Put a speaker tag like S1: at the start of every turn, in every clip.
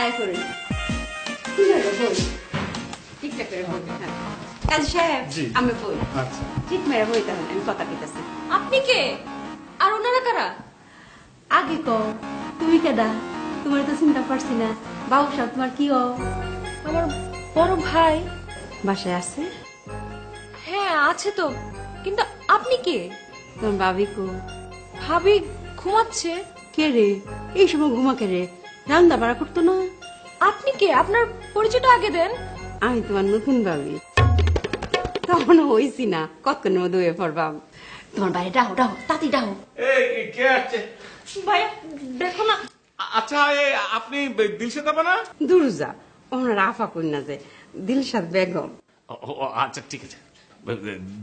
S1: আয় করুন কি হলো বল ঠিকঠাক করে বল হ্যাঁ কাজী সাহেব আমি বল আচ্ছা ঠিক মেরে বই তাহলে আমি কথা কইতাছি
S2: আপনি কে আর ওনারা কারা?
S1: আগে কও তুমি কেডা তোমার তো চিন্তা পারছি না বাবু সাহেব তোমার কি ও
S2: আমার বড় ভাই।
S1: বাসায় আছে
S2: হ্যাঁ আছে তো, কিন্তু আপনি কে?
S1: তোমার ভাবি কো
S2: ভাবি ঘুমাচ্ছে।
S1: কে রে এই সময় ঘুমাকে রে রান্না বাড়া করতো না?
S2: আপনি কে? আপনার পরিচয়টা আগে দেন।
S1: আমি তোমার নতুন ভাবি তখন হইছি না কতক্ষণের মধ্যে হয়ে পড়বাম তোমার বাইরে ডাহো ডাহো তাতি ডাহো
S3: কে আসছে?
S2: ভাইয়া দেখো না।
S3: আচ্ছা আপনি দিলশাদ আপা না?
S1: দুরুজা ওনার আফা কন্যা যে দিলশাদ বেগম।
S3: আচ্ছা ঠিক আছে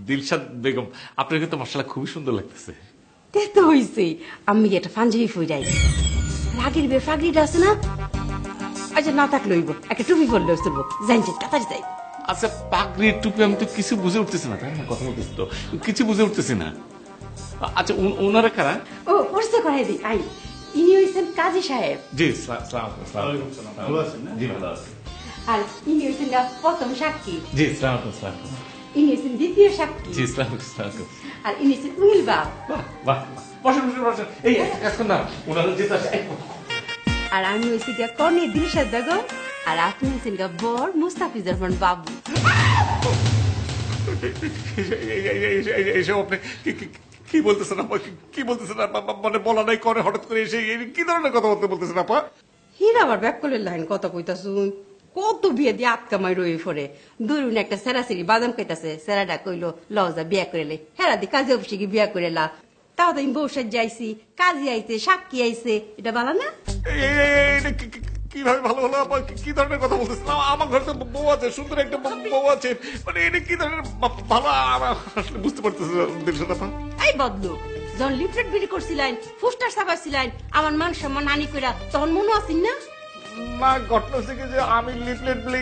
S3: দিলশাদ বেগম, আপনার কিন্তু মাশাআল্লাহ খুবই সুন্দর লাগতেছে।
S1: তে তো হইছেই আমি একটা পাঞ্জাবি ফইরাই রাগির বে ফাগরিটা আছে না আচ্ছা না থাকলে হইব একটা টুপি পরলে চলবো জানছি তাড়াতাড়ি যাই।
S3: আচ্ছা পাগড়ি টুপি আমি তো কিছু বুঝে উঠতেছি না, তাই না? কথা বলতেছি তো কিছু বুঝে উঠতেছি না। আচ্ছা ওনারা কারা?
S1: ও পরিচয় করাই দিই আই ইনি হইছেন কাজী সাহেব
S3: জি ভালো আছেন না? জি ভালো আছি।
S1: আর ইনি হইছেন প্রথম সাক্ষী।
S3: জি সালাম।
S1: ইনি হইছেন দ্বিতীয় সাক্ষী।
S3: জি সালাম।
S1: আর ইনি হইছেন উইল বাপ।
S3: বাহ বসেন এই এখন না ওনারা যেতে আসে।
S1: আর আমি হইছি গিয়া কর্ণে দিলশাদ বেগম আর আপনি হইছেন গিয়া বর মুস্তাফিজুর রহমান বাবু।
S3: এইসব আপনি কি বলতেছেন আপা? কি বলতেছেন আপা? মানে বলা নাই করে হঠাৎ করে এসে কি ধরনের কথা বলতেছেন আপা?
S1: হিরা আবার ব্যাকলের লাইন কত কইতাছুন কত বিয়ে দিয়ে আটকামাই রয়ে পড়ে দুরুন একটা সেরাসিরি বাদাম খাইতাছে সেরাটা কইলো লজা বিয়া করেলে হেরা দি কাজে অফিসে গিয়ে বিয়া করে লা তাও তো আমি বৌসার যাইছি কাজে আইছে সাক্ষী আইছে এটা ভালো না?
S3: কিভাবে ভালো হলো আপা? কি ধরনের কথা বলতেছেন? আমার ঘরে তো বউ আছে, সুন্দর একটা বউ আছে, মানে এটা কি ধরনের ভালো আসলে বুঝতে পারতেছি দিলশাদ আপা।
S1: এই বদলু যখন লিফলেট বিলি করছিলেন পোস্টার ছাপাইছিলেন আমার মান সম্মান হানি কইরা তখন মনে আছেন না?
S3: না ঘটনা হচ্ছে কি যে আমি লিফলেট বিলি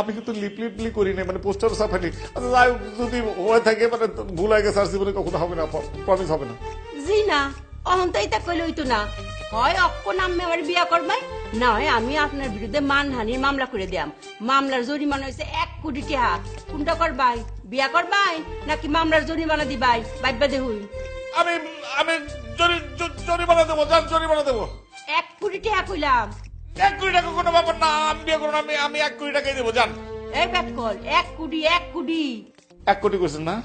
S3: আমি কিন্তু লিফলেট বিলি করি নাই, মানে পোস্টার ছাপাইনি। আচ্ছা যাই হোক, যদি হয়ে থাকে মানে ভুল হয়ে গেছে আর জীবনে কখনো হবে না, প্রমিস হবে না।
S1: জি না অহন তো এটা কইলে হইতো না, হয় অক্ষ নামে আমার বিয়া করবাই না হয় আমি আপনার বিরুদ্ধে মানহানির মামলা করে দিয়াম। মামলার জরিমানা হয়েছে 1 কোটি টাকা। কোনটা করবাই? বিয়া করবাই নাকি মামলার জরিমানা দিবাই? বাইবা দেহুই
S3: আমি আমি জরিমানা দেবো, জান জরিমানা দেবো।
S1: 1 কোটি টাকা কইলাম।
S3: 1 কোটি টাকা কোনো ব্যাপার না, আমি বিয়ে করবো না, আমি 1 কোটি টাকাই দেবো, জান।
S1: এই ব্যাক কল 1 কোটি 1 কোটি
S3: 1 কোটি করছেন না?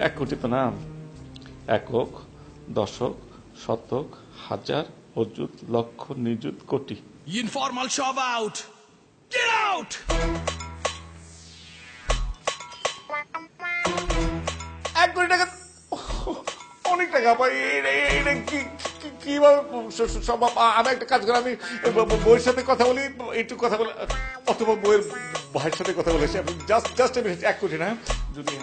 S3: 1 কোটি তো না, একক, দশক, শতক, হাজার, অযুত, লক্ষ, নিযুত, কোটি।
S4: Informal shove out! Get out!
S3: 1 কোটি টাকা অনেক টাকা ভাই। এটা কিভাবে সম্ভব? আমি একটা কাজ করি, আমি বইয়ের সাথে কথা বলি, একটু কথা বলে অথবা বইয়ের ভাইয়ের সাথে কথা বলেছি। জাস্ট 1 কোটি না যদি